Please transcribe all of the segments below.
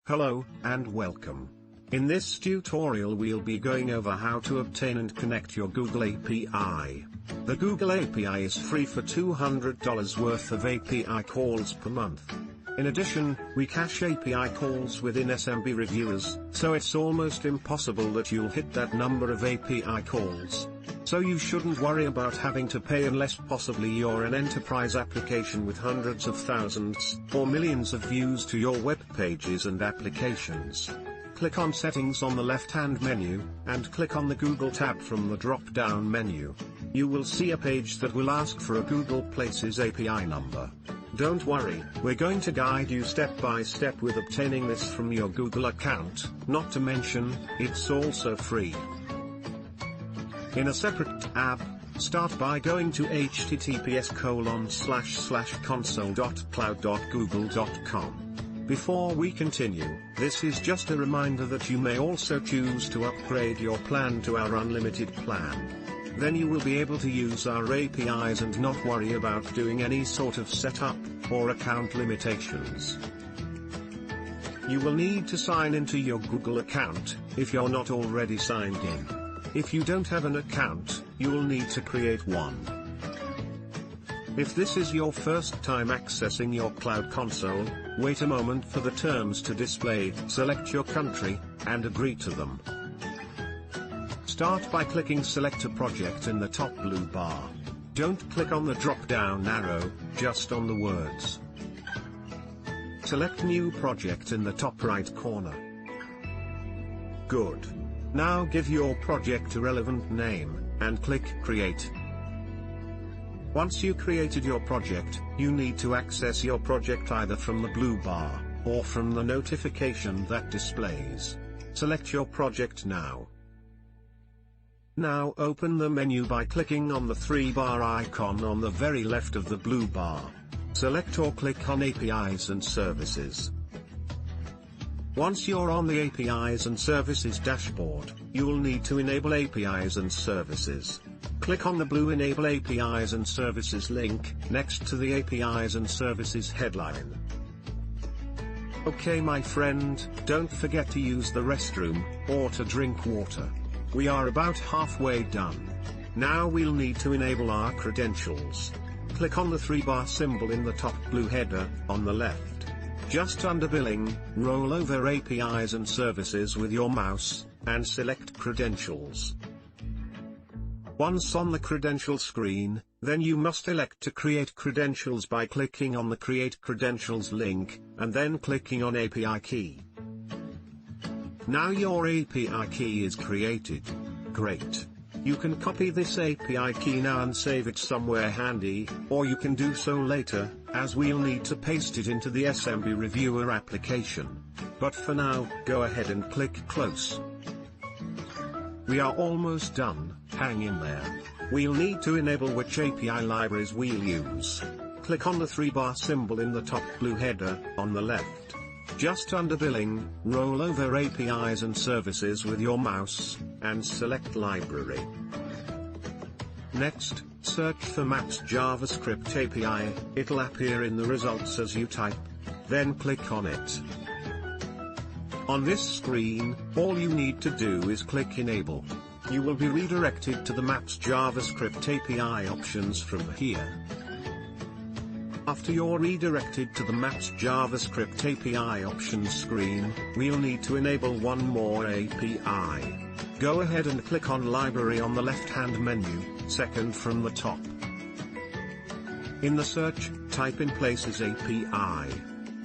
Hello, and welcome. In this tutorial we'll be going over how to obtain and connect your Google API. The Google API is free for $200 worth of API calls per month. In addition, we cache API calls within SMB reviewers, so it's almost impossible that you'll hit that number of API calls. So you shouldn't worry about having to pay unless possibly you're an enterprise application with hundreds of thousands, or millions of views to your web pages and applications. Click on Settings on the left-hand menu, and click on the Google tab from the drop-down menu. You will see a page that will ask for a Google Places API number. Don't worry, we're going to guide you step by step with obtaining this from your Google account, not to mention, it's also free. In a separate tab, start by going to https://console.cloud.google.com. Before we continue, this is just a reminder that you may also choose to upgrade your plan to our unlimited plan. Then you will be able to use our APIs and not worry about doing any sort of setup, or account limitations. You will need to sign into your Google account, if you're not already signed in. If you don't have an account, you'll need to create one. If this is your first time accessing your Cloud Console, wait a moment for the terms to display, select your country, and agree to them. Start by clicking Select a Project in the top blue bar. Don't click on the drop-down arrow, just on the words. Select New Project in the top right corner. Good. Now give your project a relevant name, and click Create. Once you created your project, you need to access your project either from the blue bar, or from the notification that displays. Select your project now. Now open the menu by clicking on the 3-bar icon on the very left of the blue bar. Select or click on APIs and Services. Once you're on the APIs and Services dashboard, you'll need to enable APIs and Services. Click on the blue Enable APIs and Services link, next to the APIs and Services headline. Okay my friend, don't forget to use the restroom, or to drink water. We are about halfway done. Now we'll need to enable our credentials. Click on the 3-bar symbol in the top blue header, on the left. Just under Billing, roll over APIs and Services with your mouse, and select Credentials. Once on the credential screen, then you must elect to create credentials by clicking on the Create Credentials link, and then clicking on API Key. Now your API key is created. Great. You can copy this API key now and save it somewhere handy, or you can do so later, as we'll need to paste it into the SMB Reviewer application. But for now, go ahead and click Close. We are almost done, hang in there. We'll need to enable which API libraries we'll use. Click on the 3-bar symbol in the top blue header, on the left. Just under Billing, roll over APIs and Services with your mouse, and select Library. Next, search for Maps JavaScript API, it'll appear in the results as you type. Then click on it. On this screen, all you need to do is click Enable. You will be redirected to the Maps JavaScript API options from here. After you're redirected to the Maps JavaScript API options screen, we'll need to enable one more API. Go ahead and click on Library on the left-hand menu, second from the top. In the search, type in Places API.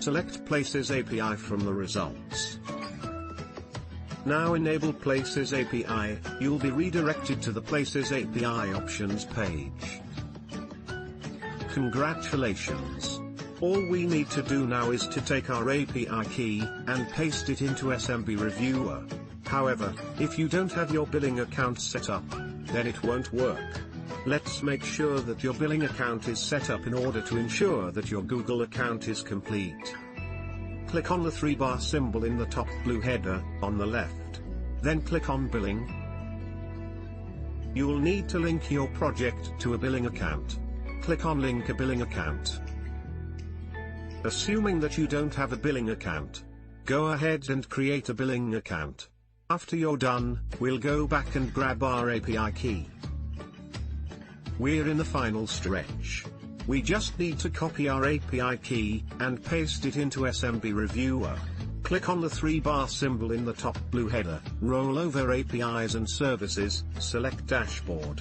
Select Places API from the results. Now enable Places API, you'll be redirected to the Places API options page. Congratulations! All we need to do now is to take our API key, and paste it into SMB Reviewer. However, if you don't have your billing account set up, then it won't work. Let's make sure that your billing account is set up in order to ensure that your Google account is complete. Click on the 3-bar symbol in the top blue header, on the left. Then click on Billing. You'll need to link your project to a billing account. Click on Link a billing account. Assuming that you don't have a billing account, Go ahead and create a billing account. After you're done, we'll go back and grab our API key. We're in the final stretch. We just need to copy our API key, and paste it into SMB Reviewer. Click on the 3-bar symbol in the top blue header, roll over APIs and Services, select Dashboard.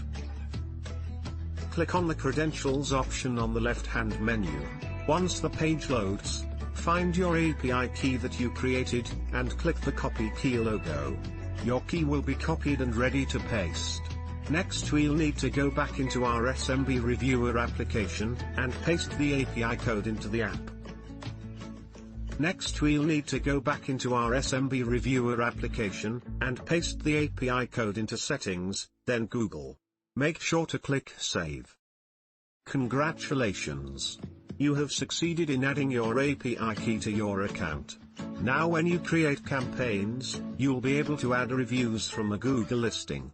Click on the Credentials option on the left-hand menu. Once the page loads, find your API key that you created, and click the Copy Key logo. Your key will be copied and ready to paste. Next we'll need to go back into our SMB Reviewer application, and paste the API code into the app. Next we'll need to go back into our SMB Reviewer application, and paste the API code into Settings, then Google. Make sure to click Save. Congratulations! You have succeeded in adding your API key to your account. Now when you create campaigns, you'll be able to add reviews from the Google listing.